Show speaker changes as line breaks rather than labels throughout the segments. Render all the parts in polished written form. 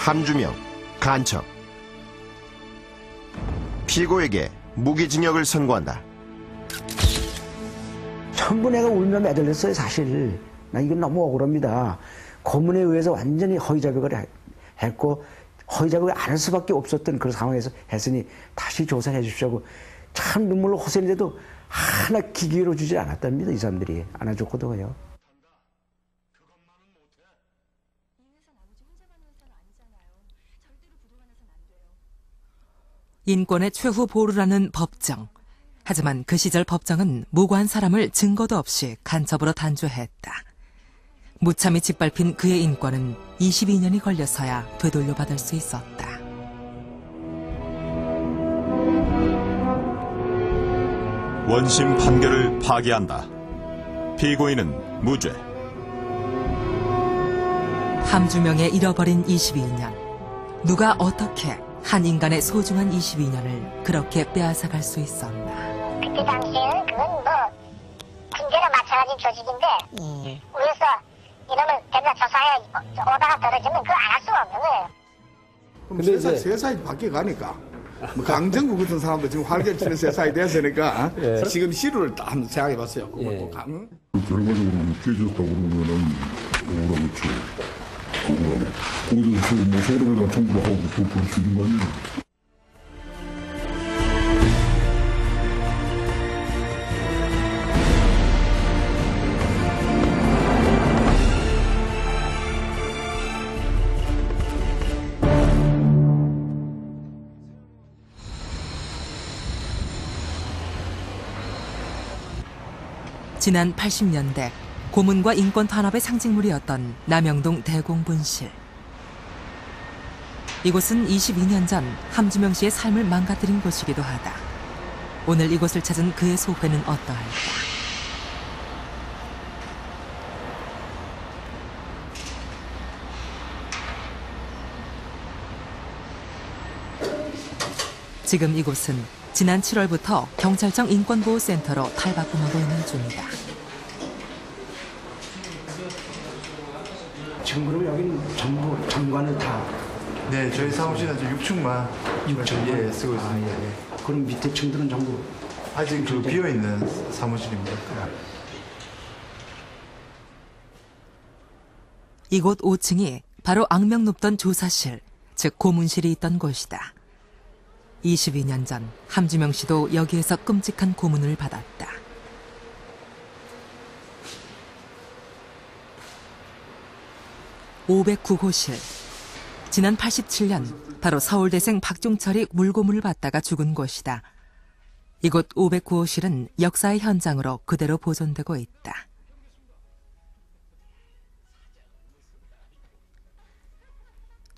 함주명, 간첩. 피고에게 무기징역을 선고한다.
전부 내가 울며 매달렸어요, 사실. 나 이건 너무 억울합니다. 고문에 의해서 완전히 허위자백을 했고 허위자백을 안 할 수밖에 없었던 그런 상황에서 했으니 다시 조사해 주십시오 하고 참 눈물로 호소했는데도 하나 귀 기울여 주지 않았답니다. 이 사람들이 안아줬거든요.
인권의 최후 보루라는 법정. 하지만 그 시절 법정은 무고한 사람을 증거도 없이 간첩으로 단죄했다. 무참히 짓밟힌 그의 인권은 22년이 걸려서야 되돌려받을 수 있었다.
원심 판결을 파기한다. 피고인은 무죄.
함주명의 잃어버린 22년. 누가 어떻게 한 인간의 소중한 22년을 그렇게 빼앗아갈 수 있었나.
그때 당시에는 그건 군대랑 마찬가지 조직인데 우리서 이놈을 대나 조사해 오다가 떨어지면 그거 안 할 수가 없는 거예요.
근데 세상이 바뀌어가니까 강정구 같은 사람도 지금 활개를 치는 세상이 됐으니까 지금 시류를 딱 한번 생각해봤어요. 그것도
결과적으로 깨졌다고 그러면은 억울하겠죠. 거기서 뭐 서울에다 청구를 하고 그럴 수 있는 거 아니에요.
지난 80년대 고문과 인권 탄압의 상징물이었던 남영동 대공분실. 이곳은 22년 전 함주명 씨의 삶을 망가뜨린 곳이기도 하다. 오늘 이곳을 찾은 그의 소회는 어떠할까? 지금 이곳은 지난 7월부터 경찰청 인권보호센터로 탈바꿈하고 있는 중이다.
지금 그럼 여기는 전부 정관을 다.
네, 저희 사무실은 6층만 6층 쓰고 있습니다.
그럼 밑에 층들은 전부
아직 비어 있는 사무실입니다.
이곳 5층이 바로 악명 높던 조사실, 즉 고문실이 있던 곳이다. 22년 전 함주명 씨도 여기에서 끔찍한 고문을 받았다. (509호실) 지난 87년 바로 서울대생 박종철이 물고문을 받다가 죽은 곳이다. 이곳 509호실은 역사의 현장으로 그대로 보존되고 있다.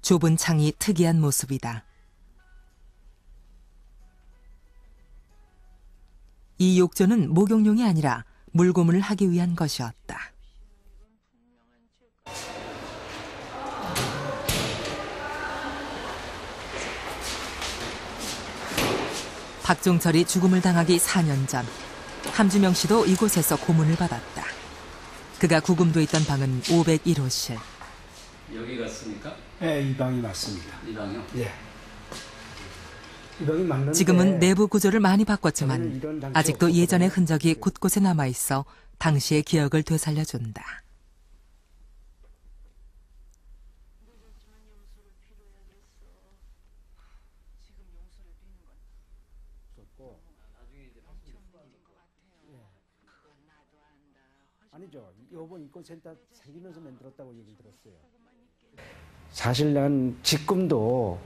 좁은 창이 특이한 모습이다. 이 욕조는 목욕용이 아니라 물고문을 하기 위한 것이었다. 박종철이 죽음을 당하기 4년 전 함주명 씨도 이곳에서 고문을 받았다. 그가 구금돼 있던 방은 501호실.
여기 갔습니까?
네, 이 방이 맞습니다.
이 방이요?
예. 이 방이 맞는데
지금은 내부 구조를 많이 바꿨지만 아직도 예전의 흔적이 곳곳에 남아있어 당시의 기억을 되살려준다.
아니죠. 이번 인권센터 생기면서 만들었다고 얘기 들었어요. 사실 난 지금도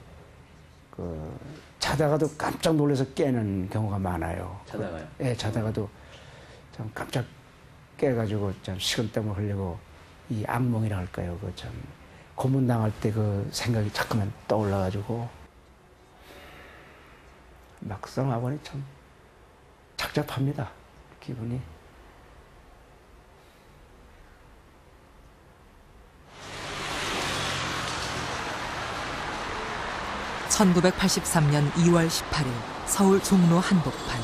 자다가도 깜짝 놀라서 깨는 경우가 많아요.
자다가요?
예, 자다가도 참 깜짝 깨가지고 참 식은땀을 흘리고 이 악몽이라 할까요? 그 참 고문 당할 때 그 생각이 자꾸만 떠올라가지고 막상 와보니 참 착잡합니다. 기분이.
1983년 2월 18일 서울 종로 한복판.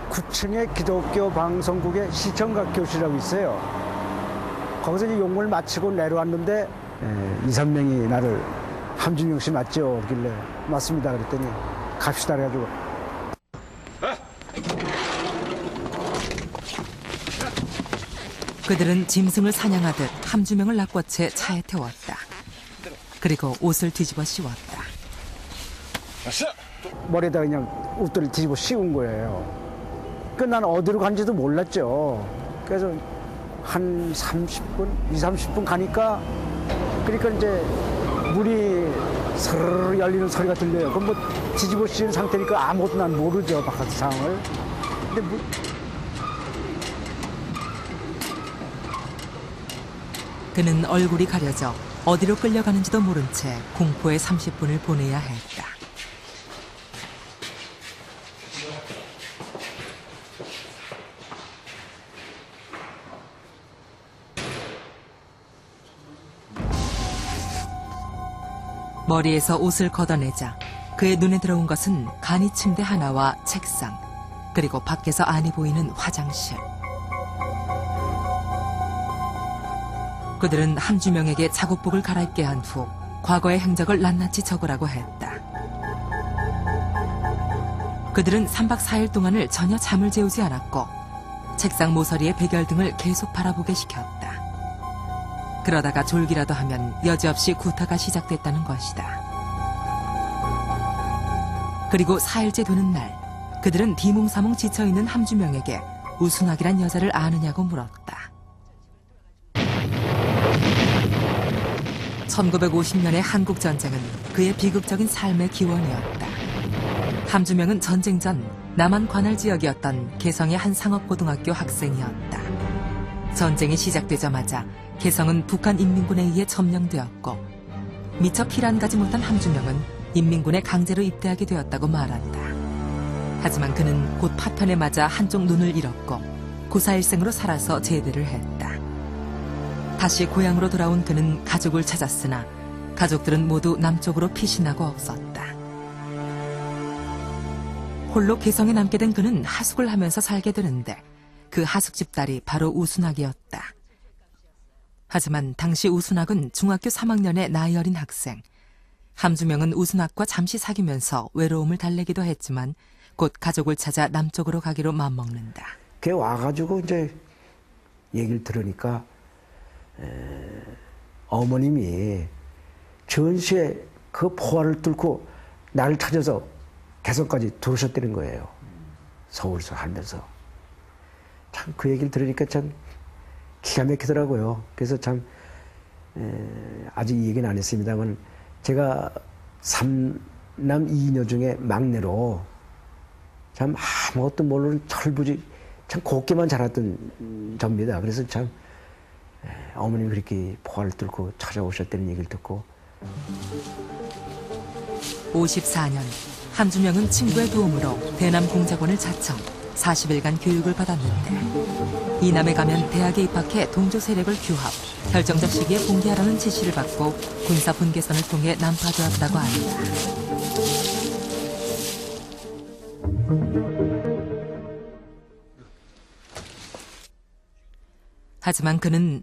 9층에 기독교 방송국의 시청각 교실이라고 있어요. 거기서 이제 용을 마치고 내려왔는데 2, 3명이 나를 함준영 씨 맞죠? 그러길래 맞습니다. 그랬더니 갑시다 그래가지고
그들은 짐승을 사냥하듯 함주명을 낚아채 차에 태웠다. 그리고 옷을 뒤집어 씌웠다.
머리에다 그냥 옷들을 뒤집어 씌운 거예요. 그 난 어디로 간지도 몰랐죠. 그래서 한 30분, 2, 30분 가니까 그러니까 이제 문이 서르르 열리는 소리가 들려요. 그럼 뭐 뒤집어 씌운 상태니까 아무것도 난 모르죠. 바깥 상황을. 근데
그는 얼굴이 가려져 어디로 끌려가는지도 모른 채 공포의 30분을 보내야 했다. 머리에서 옷을 걷어내자 그의 눈에 들어온 것은 간이 침대 하나와 책상, 그리고 밖에서 안이 보이는 화장실. 그들은 함주명에게 작업복을 갈아입게 한 후 과거의 행적을 낱낱이 적으라고 했다. 그들은 3박 4일 동안을 전혀 잠을 재우지 않았고 책상 모서리의 백열 등을 계속 바라보게 시켰다. 그러다가 졸기라도 하면 여지없이 구타가 시작됐다는 것이다. 그리고 4일째 되는 날, 그들은 디몽사몽 지쳐있는 함주명에게 우순학이란 여자를 아느냐고 물었다. 1950년의 한국전쟁은 그의 비극적인 삶의 기원이었다. 함주명은 전쟁 전 남한 관할 지역이었던 개성의 한 상업고등학교 학생이었다. 전쟁이 시작되자마자 개성은 북한 인민군에 의해 점령되었고 미처 피란 가지 못한 함주명은 인민군에 강제로 입대하게 되었다고 말한다. 하지만 그는 곧 파편에 맞아 한쪽 눈을 잃었고 구사일생으로 살아서 제대를 했다. 다시 고향으로 돌아온 그는 가족을 찾았으나 가족들은 모두 남쪽으로 피신하고 없었다. 홀로 개성에 남게 된 그는 하숙을 하면서 살게 되는데 그 하숙집 딸이 바로 우순학이었다. 하지만 당시 우순학은 중학교 3학년의 나이 어린 학생. 함주명은 우순학과 잠시 사귀면서 외로움을 달래기도 했지만 곧 가족을 찾아 남쪽으로 가기로 맘먹는다.
걔 와가지고 이제 얘기를 들으니까 어머님이 전시에 그 포화를 뚫고 나를 찾아서 개성까지 들어오셨다는 거예요. 서울에서 살면서. 참 그 얘기를 들으니까 참 기가 막히더라고요. 그래서 참 아직 이 얘기는 안 했습니다만 제가 3남 2녀 중에 막내로 참 아무것도 모르는 철부지 참 곱게만 자랐던 접니다. 그래서 참 어머님이 그렇게 포화를 뚫고 찾아오셨다는 얘기를 듣고
54년 함주명은 친구의 도움으로 대남 공작원을 자청 40일간 교육을 받았는데 이남에 가면 대학에 입학해 동조 세력을 규합, 결정적 시기에 봉기하라는 지시를 받고 군사 분계선을 통해 난파되었다고 한다. 하지만 그는